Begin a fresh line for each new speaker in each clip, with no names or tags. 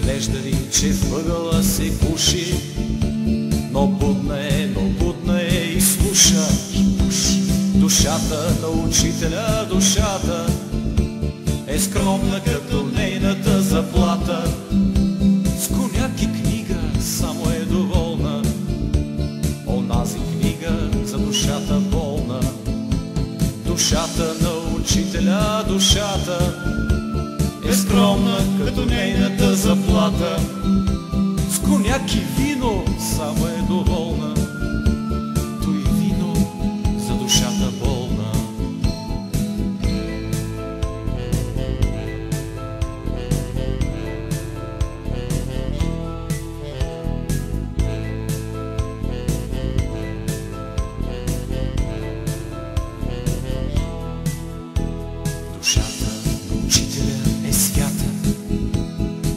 Изглежда ли, че въгъла се пуши, но будна е и слуша. Душата на учителя, душата е скромна като нейната заплата. С коняк и книга само е доволна, онази книга за душата болна. Душата на учителя, душата е скромна като нейната заплата. С коняк и вино само е доволна, той вино за душата болна. Душата на учителя е свята,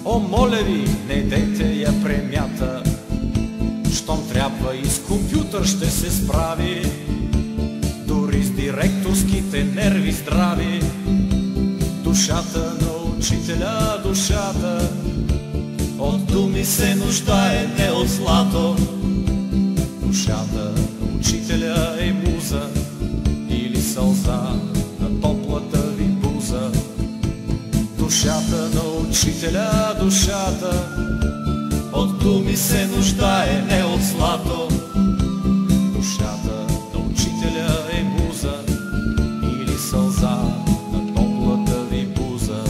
о, моля ви, не дейте я премята. Щом трябва и с компютър ще се справи, дори с директорските нерви здрави. Душата на учителя, душата от думи се нуждае, не от злато. Душата на учителя е муза или сълза на топлата ви буза. Душата на учителя, душата от думи се нуждае, не от злато. Душата на учителя е муза или сълза на топлата ви буза.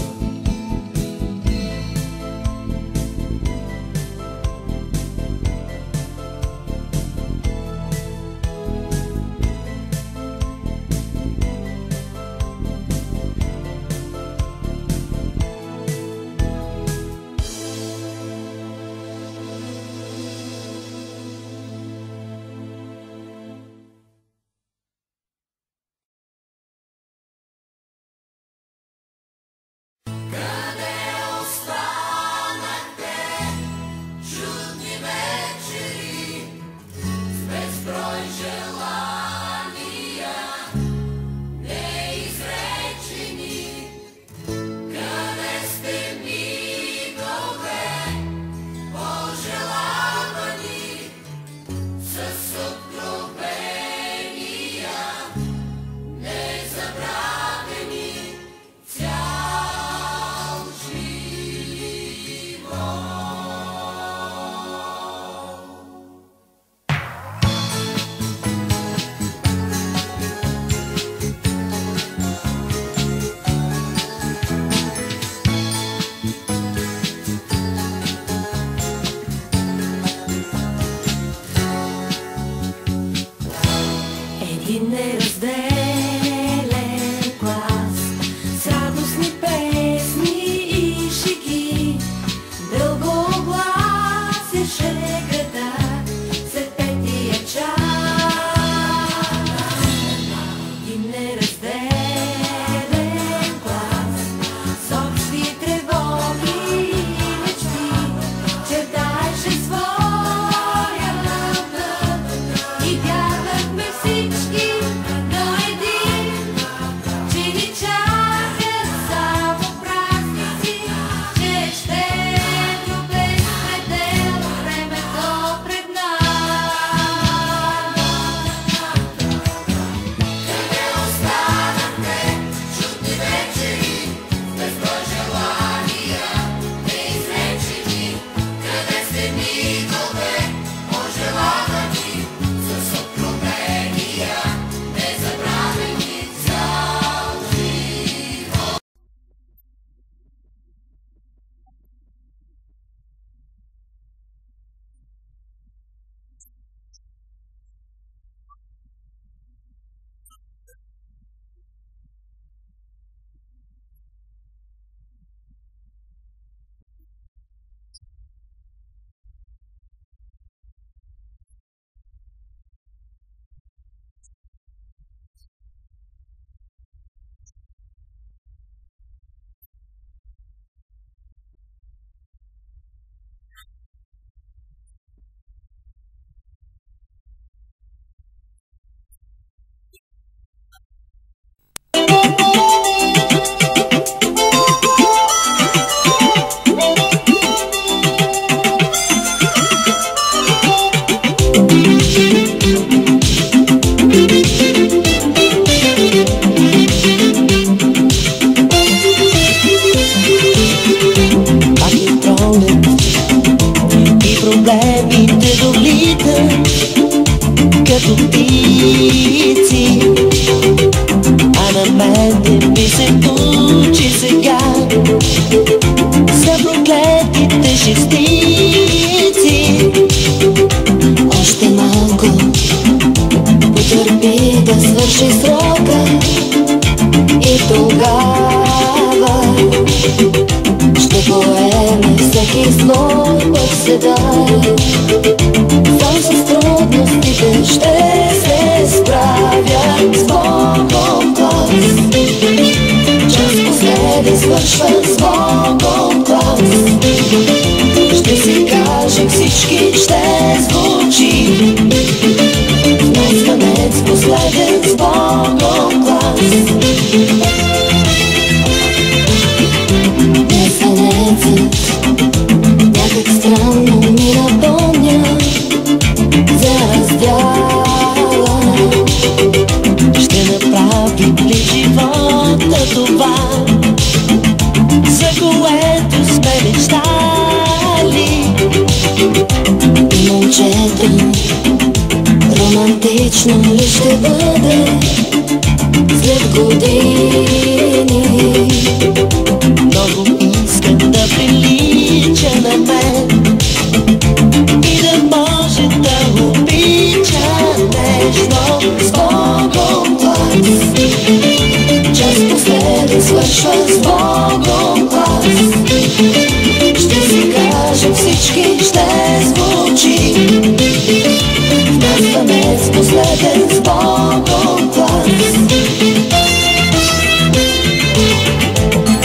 частици. Още малко потърпи да свърши срока и тогава ще поеме всеки слой в седая. Сам с трудностите ще се справя с Богом глас. Час последен свършва с Богом глас. Ще си кажем всички, ще звучи звънец последен с Богом глас. Звънецът някак странно ми напомня за раздяла. Ще направи ли живота това, за което сме мечтали? И момчето романтично ли ще бъде след години? Много искам да прилича на мен и да може да обича нежно с Богом глас. Час последен свършва с Богом глас. Ще си кажем всички, ще звучи звънец последен с Богом глас.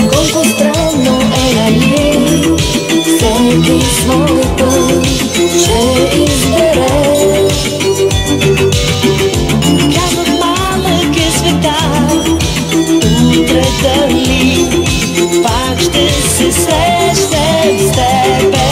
Колко странно е, нали, всеки свой път ще избере. Казват, малък е света, утре дали пак ще се срещнем с тебе.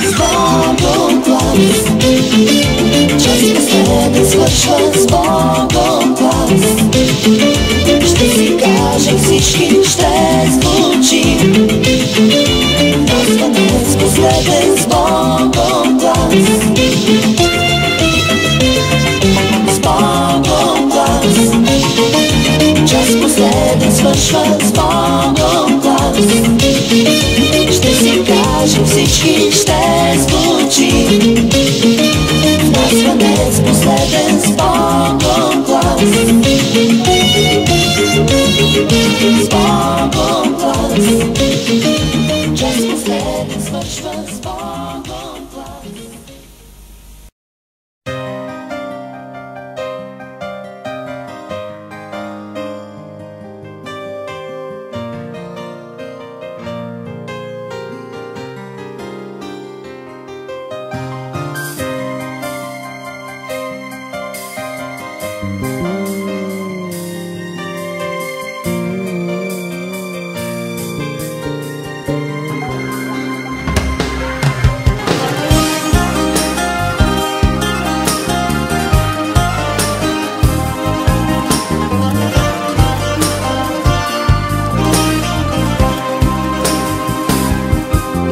С Богом глас. Час последен свършва с Богом глас. Ще си кажем всички, ще звучи звънец последен с Богом глас. С Богом глас. Час последен свършва с Богом глас. Ще си кажем всички, ще звучи звънец последен с Богом глас. С Богом глас. Час последен свършва с Богом глас.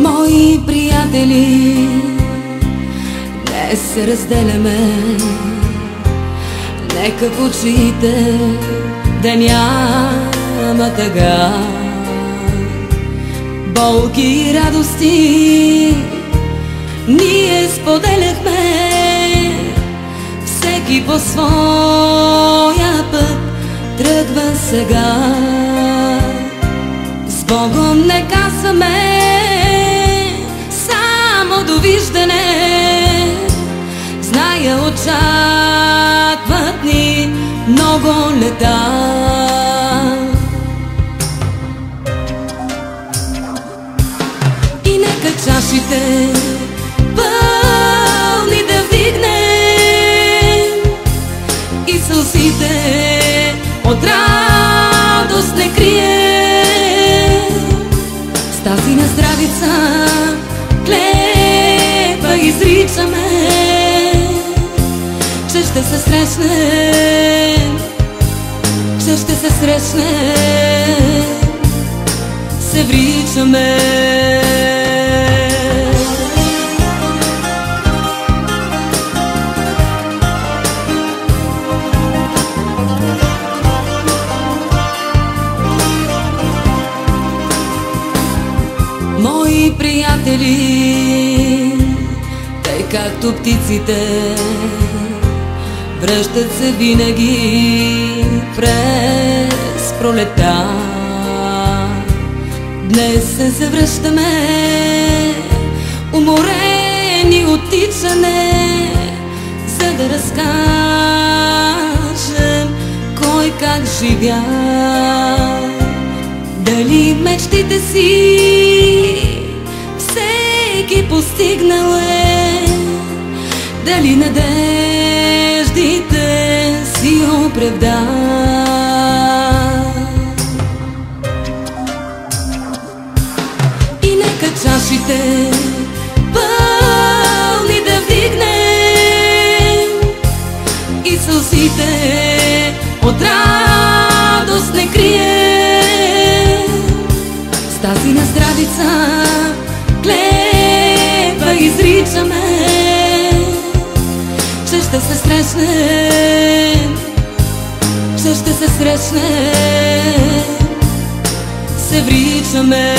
Мои приятели, днес се разделяме. Нека в очите да няма тъга, болки и радости ние споделяхме, всеки по своя път тръгва сега. С Богом не казваме само довиждане, зная очакват ни много лета. И нека чашите пълни да вдигнем и сълзите от радост не крием. С тази нездравица клетва изричаме, че ще се срещнем, че ще се срещнем се вричаме. Мои приятели, те както птиците, връщат се винаги през пролета. Днес се завръщаме, уморени от тичане, за да разкажем кой как живя. Дали мечтите си всеки постигнал е, дали надеждите си оправда. И нека чашите пълни да вдигнем и сълзите от радост не крием. С тази на здравица клетва изричаме, че ще се срещнем, че ще се срещнем, се вричаме.